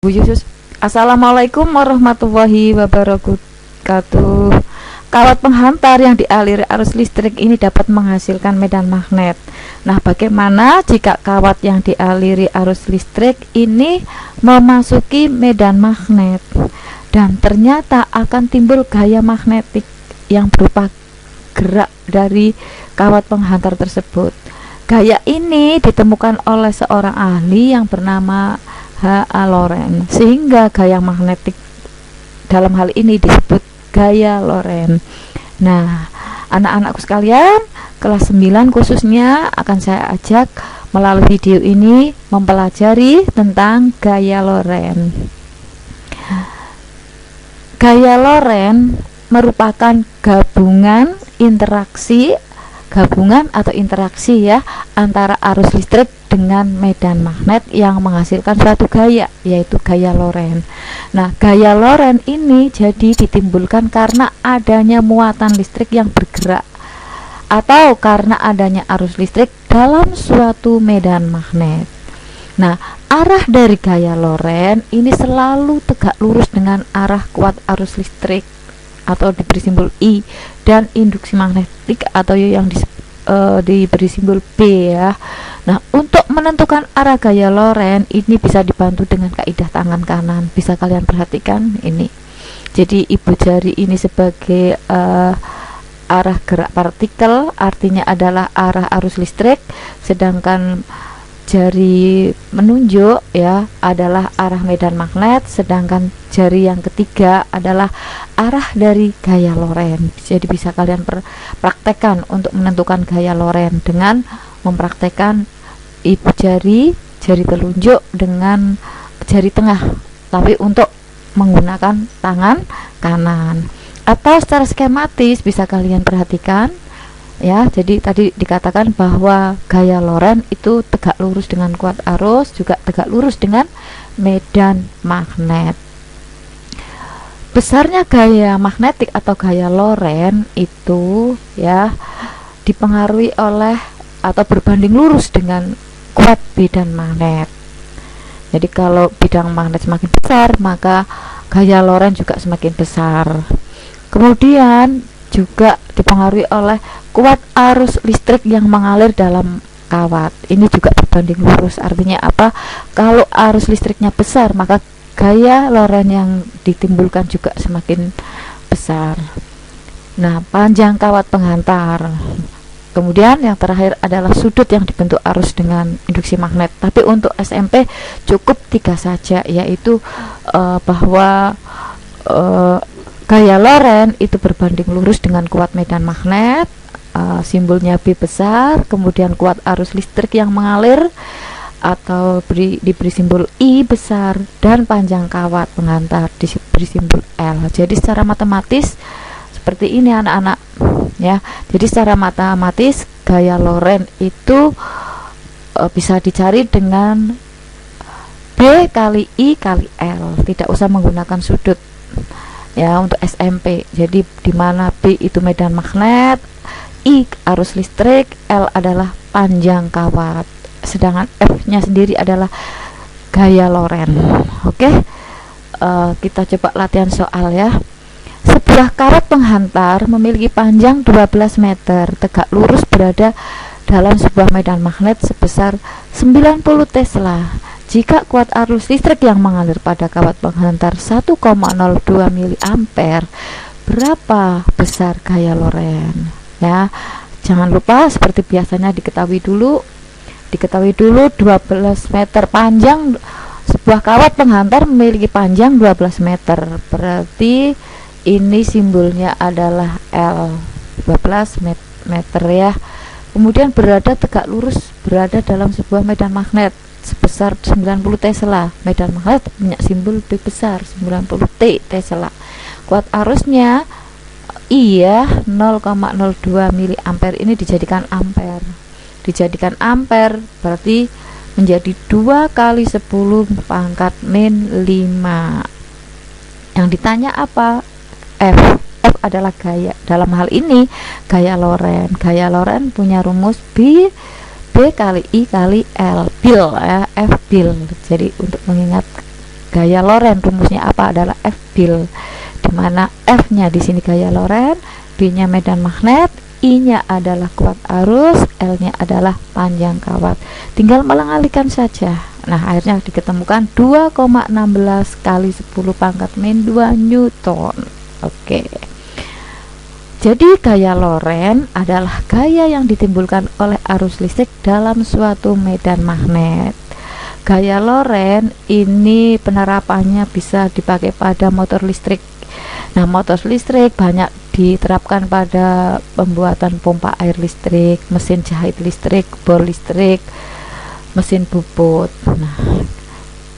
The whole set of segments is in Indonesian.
Bu Yusus. Assalamualaikum warahmatullahi wabarakatuh. Kawat penghantar yang dialiri arus listrik ini dapat menghasilkan medan magnet. Nah, bagaimana jika kawat yang dialiri arus listrik ini memasuki medan magnet dan ternyata akan timbul gaya magnetik yang berupa gerak dari kawat penghantar tersebut. Gaya ini ditemukan oleh seorang ahli yang bernama H.A. Lorentz, sehingga gaya magnetik dalam hal ini disebut gaya Lorentz. Nah, anak-anakku sekalian, kelas 9 khususnya akan saya ajak melalui video ini mempelajari tentang gaya Lorentz. Gaya Lorentz merupakan gabungan atau interaksi ya antara arus listrik dengan medan magnet yang menghasilkan suatu gaya, yaitu gaya Lorentz. Nah, gaya Lorentz ini jadi ditimbulkan karena adanya muatan listrik yang bergerak atau karena adanya arus listrik dalam suatu medan magnet. Nah, arah dari gaya Lorentz ini selalu tegak lurus dengan arah kuat arus listrik atau diberi simbol I, dan induksi magnetik atau yang diberi simbol B ya. Nah, untuk menentukan arah gaya Lorentz ini bisa dibantu dengan kaidah tangan kanan. Bisa kalian perhatikan ini. Jadi ibu jari ini sebagai arah gerak partikel, artinya adalah arah arus listrik, sedangkan jari menunjuk ya adalah arah medan magnet, sedangkan jari yang ketiga adalah arah dari gaya Lorentz. Jadi bisa kalian praktekkan untuk menentukan gaya Lorentz dengan mempraktekkan ibu jari telunjuk dengan jari tengah, tapi untuk menggunakan tangan kanan. Atau secara skematis bisa kalian perhatikan ya. Jadi tadi dikatakan bahwa gaya Lorentz itu tegak lurus dengan kuat arus, juga tegak lurus dengan medan magnet. Besarnya gaya magnetik atau gaya Lorentz itu ya dipengaruhi oleh atau berbanding lurus dengan kuat bidang magnet. Jadi kalau bidang magnet semakin besar, maka gaya Lorentz juga semakin besar. Kemudian juga dipengaruhi oleh kuat arus listrik yang mengalir dalam kawat. Ini juga berbanding lurus. Artinya apa? Kalau arus listriknya besar, maka gaya Lorentz yang ditimbulkan juga semakin besar. Nah, panjang kawat penghantar. Kemudian yang terakhir adalah sudut yang dibentuk arus dengan induksi magnet. Tapi untuk SMP cukup 3 saja, yaitu bahwa gaya Lorentz itu berbanding lurus dengan kuat medan magnet, simbolnya B besar, kemudian kuat arus listrik yang mengalir atau diberi simbol I besar, dan panjang kawat penghantar diberi simbol L. Jadi secara matematis seperti ini anak-anak ya. Jadi secara matematis gaya Lorentz itu bisa dicari dengan B kali I kali L, tidak usah menggunakan sudut ya untuk SMP. Jadi dimana B itu medan magnet, I arus listrik, L adalah panjang kawat, sedangkan F nya sendiri adalah gaya Lorentz. Oke, kita coba latihan soal ya. Sebuah kawat penghantar memiliki panjang 12 meter, tegak lurus berada dalam sebuah medan magnet sebesar 90 Tesla. Jika kuat arus listrik yang mengalir pada kawat penghantar 1,02 mA, berapa besar gaya Lorentz? Ya, jangan lupa seperti biasanya diketahui dulu 12 meter panjang. Sebuah kawat penghantar memiliki panjang 12 meter, berarti ini simbolnya adalah L, 12 meter ya. Kemudian berada tegak lurus berada dalam sebuah medan magnet sebesar 90 Tesla. Medan magnet punya simbol B besar, 90 T Tesla. Kuat arusnya I ya, 0,02 mA. Ini dijadikan ampere. Dijadikan ampere berarti menjadi 2 kali 10 pangkat min 5. Yang ditanya apa? F adalah gaya. Dalam hal ini gaya Lorentz. Gaya Lorentz punya rumus B kali I kali L, bil ya, F bil. Jadi untuk mengingat gaya Lorentz. Rumusnya apa? Adalah F bil, dimana F-nya di sini gaya Lorentz, B-nya medan magnet, I-nya adalah kuat arus, L-nya adalah panjang kawat. Tinggal mengalihkan saja. Nah, akhirnya diketemukan 2,16 kali 10 pangkat min 2 Newton. Oke. Jadi gaya Lorentz adalah gaya yang ditimbulkan oleh arus listrik dalam suatu medan magnet. Gaya Lorentz ini penerapannya bisa dipakai pada motor listrik. Nah, motor listrik banyak diterapkan pada pembuatan pompa air listrik, mesin jahit listrik, bor listrik, mesin bubut. Nah,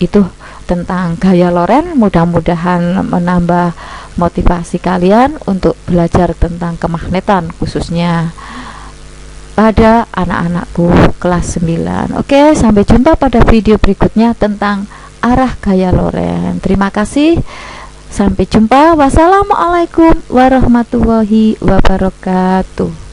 itu tentang gaya Lorentz. Mudah-mudahan menambah motivasi kalian untuk belajar tentang kemagnetan, khususnya pada anak-anakku kelas 9. Oke, sampai jumpa pada video berikutnya tentang arah gaya Lorentz. Terima kasih, sampai jumpa. Wassalamualaikum warahmatullahi wabarakatuh.